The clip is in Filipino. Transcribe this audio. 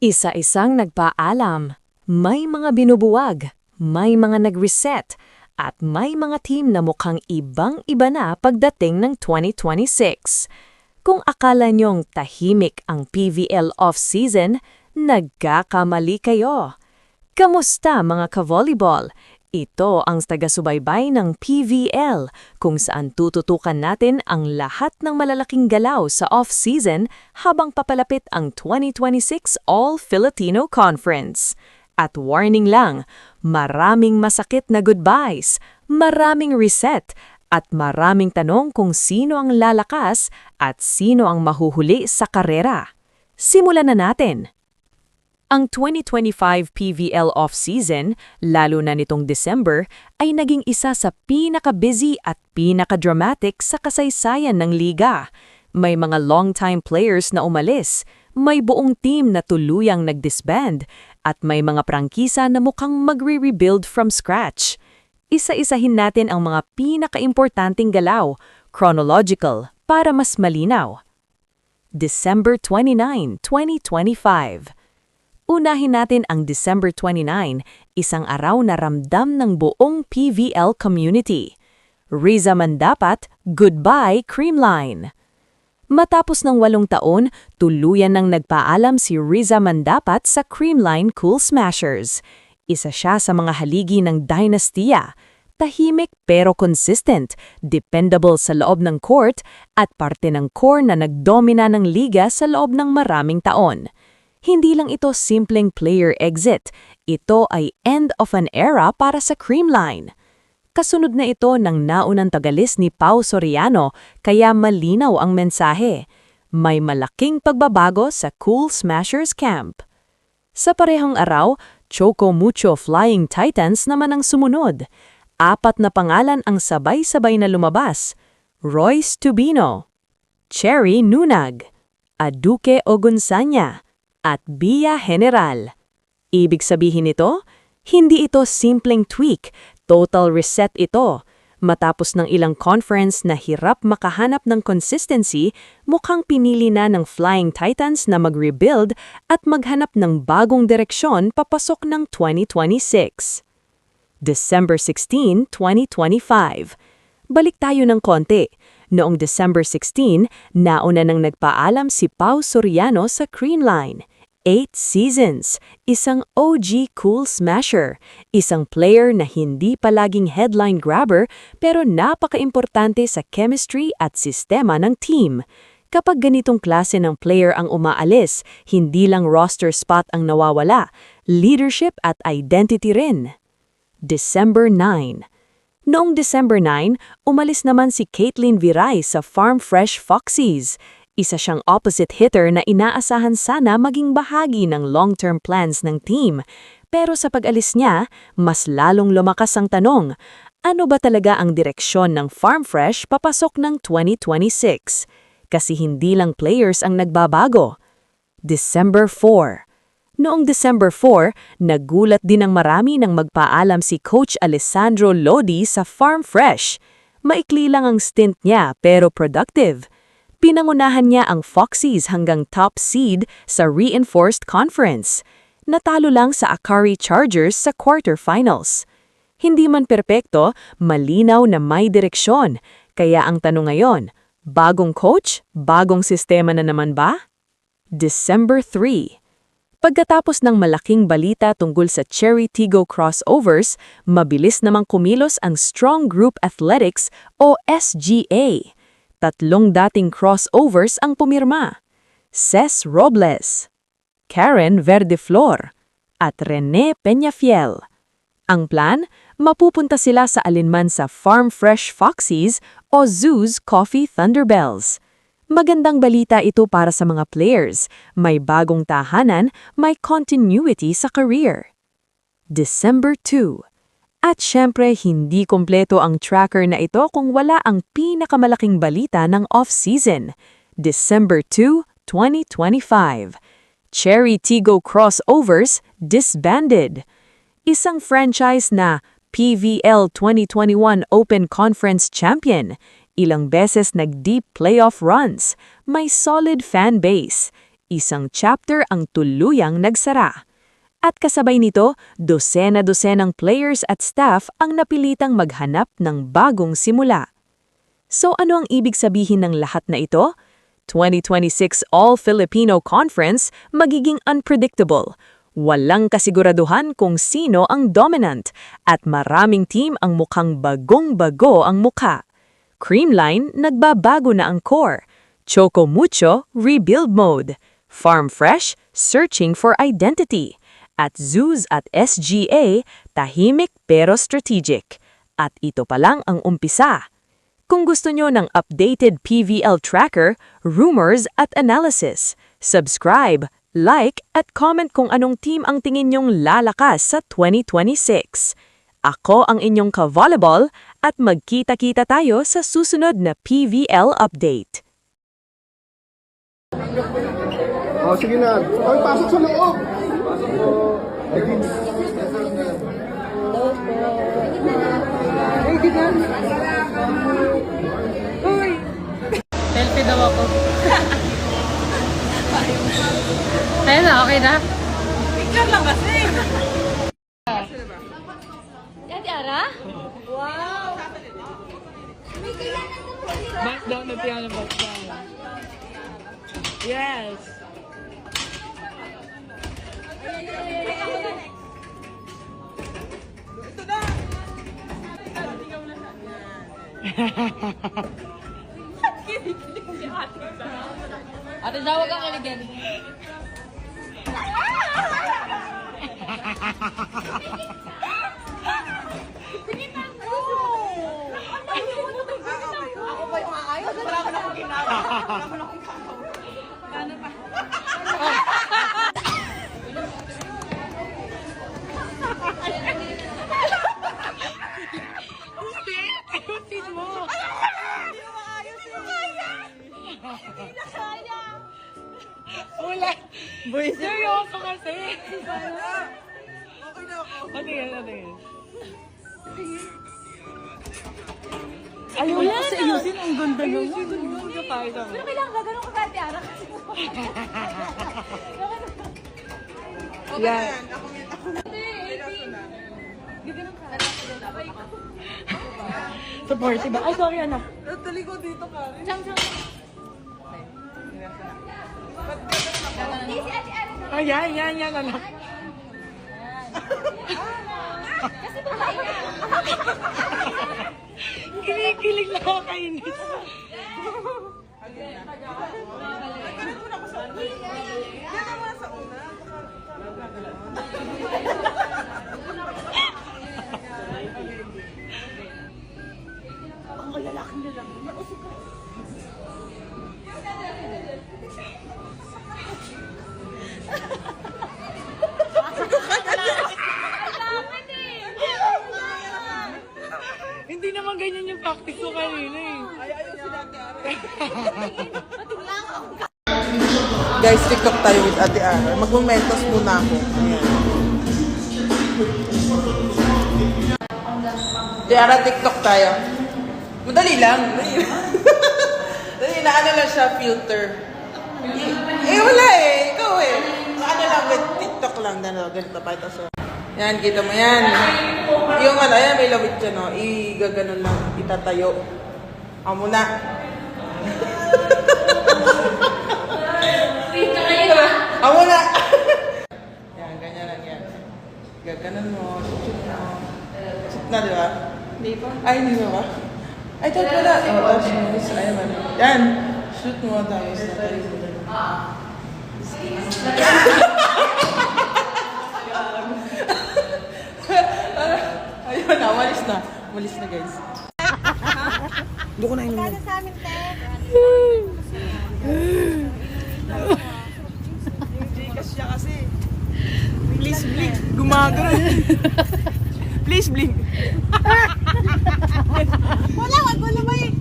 Isa-isang nagpaalam, may mga binubuwag, may mga nag-reset, at may mga team na mukhang ibang-iba na pagdating ng 2026. Kung akala niyong tahimik ang PVL off-season, nagkakamali kayo. Kamusta mga ka-volleyball? Ito ang taga-subaybay ng PVL kung saan tututukan natin ang lahat ng malalaking galaw sa off-season habang papalapit ang 2026 All-Filipino Conference. At warning lang, maraming masakit na goodbyes, maraming reset, at maraming tanong kung sino ang lalakas at sino ang mahuhuli sa karera. Simulan na natin! Ang 2025 PVL off-season, lalo na nitong December, ay naging isa sa pinaka-busy at pinaka-dramatic sa kasaysayan ng liga. May mga long-time players na umalis, may buong team na tuluyang nag-disband, at may mga prangkisa na mukhang magre-rebuild from scratch. Isa-isahin natin ang mga pinaka-importanting galaw, chronological, para mas malinaw. December 29, 2025. Unahin natin ang December 29, isang araw na ramdam ng buong PVL community. Riza Mandapat, goodbye Creamline! Matapos ng 8 taon, tuluyan nang nagpaalam si Riza Mandapat sa Creamline Cool Smashers. Isa siya sa mga haligi ng dynastiya. Tahimik pero consistent, dependable sa loob ng court, at parte ng core na nagdomina ng liga sa loob ng maraming taon. Hindi lang ito simpleng player exit, ito ay end of an era para sa Creamline. Kasunod na ito ng naunang tagalis ni Pau Soriano, kaya malinaw ang mensahe. May malaking pagbabago sa Cool Smashers camp. Sa parehong araw, Choco Mucho Flying Titans naman ang sumunod. 4 na pangalan ang sabay-sabay na lumabas. Royce Tubino, Cherry Nunag, Aduke Ogunsanya, at Bia General. Ibig sabihin nito, hindi ito simpleng tweak, total reset ito. Matapos ng ilang conference na hirap makahanap ng consistency, mukhang pinili na ng Flying Titans na mag-rebuild at maghanap ng bagong direksyon papasok ng 2026. December 16, 2025. Balik tayo ng konti. Noong December 16, nauna nang nagpaalam si Pau Soriano sa Creamline. 8 seasons, isang OG Cool Smasher, isang player na hindi palaging headline grabber pero napaka-importante sa chemistry at sistema ng team. Kapag ganitong klase ng player ang umaalis, hindi lang roster spot ang nawawala, leadership at identity rin. December 9. Noong December 9, umalis naman si Caitlin Viray sa Farm Fresh Foxies. Isa siyang opposite hitter na inaasahan sana maging bahagi ng long-term plans ng team. Pero sa pag-alis niya, mas lalong lumakas ang tanong, ano ba talaga ang direksyon ng Farm Fresh papasok ng 2026? Kasi hindi lang players ang nagbabago. December 4. Noong December 4, nagulat din ang marami nang magpaalam si Coach Alessandro Lodi sa Farm Fresh. Maikli lang ang stint niya pero productive. Pinangunahan niya ang Foxies hanggang top seed sa Reinforced Conference. Natalo lang sa Akari Chargers sa quarterfinals. Hindi man perpekto, malinaw na may direksyon. Kaya ang tanong ngayon, bagong coach, bagong sistema na naman ba? December 3. Pagkatapos ng malaking balita tungkol sa Cherry Tigo crossovers, mabilis namang kumilos ang Strong Group Athletics o SGA. 3 dating crossovers ang pumirma. Ces Robles, Karen Verdeflor, at Rene Peñafiel. Ang plan, mapupunta sila sa alinman sa Farm Fresh Foxies o Zeus Coffee Thunderbells. Magandang balita ito para sa mga players. May bagong tahanan, may continuity sa career. December 2. At syempre, hindi kompleto ang tracker na ito kung wala ang pinakamalaking balita ng off-season. December 2, 2025. Cherry Tigo Crossovers disbanded. Isang franchise na PVL 2021 Open Conference Champion, ilang beses nag-deep playoff runs, may solid fan base. isang chapter ang tuluyang nagsara. At kasabay nito, dosena-dosenang players at staff ang napilitang maghanap ng bagong simula. So ano ang ibig sabihin ng lahat na ito? 2026 All-Filipino Conference magiging unpredictable. Walang kasiguraduhan kung sino ang dominant at maraming team ang mukhang bagong-bago ang mukha. Creamline, nagbabago na ang core. Choco Mucho, rebuild mode. Farm Fresh, searching for identity. At Zoos at SGA, tahimik pero strategic. At ito pa lang ang umpisa. Kung gusto nyo ng updated PVL tracker, rumors at analysis, subscribe, like at comment kung anong team ang tingin nyong lalakas sa 2026. Ako ang inyong ka-volleyball at magkita-kita tayo sa susunod na PVL update. Oh, sige na. Ay, pasok sa loob. Selfie daw ako. Ayun na, okay na? Picture lang kasi. Ate Ara? Wow! Back down the piano, back down. Yes. Ate, tawag kang kiligin. Ako pa yung aayos. Wala ko na akong ginagawa. Wala ko na akong kakaw. Paano pa? Ayusin mo. Hindi mo maayos yung kaya. Hindi na kaya. Wala. Seryoso kasi. Okay na ako. Ano yan, ano yan? Wala Kasi na. ayusin, ang ganda naman. Ayusin mo. Kapayos ako. Pero kailangan gagano'n ka kay Ate Ara kasi Yan. Supportive ba? Ay, sorry anak. Ay, yan, anak. Kasi babae na. Kinikilig lang ako kainis. Hindi naman ganyan yung practice ko kanina eh. Guys, TikTok tayo with Ate Ara. Mag-momentos muna ako. Ayan. Ate Ara, TikTok tayo. Madali lang. Dali na, ano lang siya, filter. Wala eh. Ikaw eh. Ano lang, with TikTok lang. Ganito pa ito. So, yan, kita mo yan. Yung ano, ayan, may lawit dyan, no? Igaganon lang, itatayo. Ako muna. Ako muna. Yan, ganyan lang yan. Gaganon mo, shoot mo. Shoot na, di ba? Hindi pa. Ay, hindi pa ba? Ay, tapos wala. Tapos mo, ay, ano. Yan, shoot mo, tapos na. Ayun na, walis na. Walis na, guys. Doon ko na inom. Sa amin, te. Gcash siya kasi. Please blink. Gumagano. Please blink. Wala, wag mo naman eh.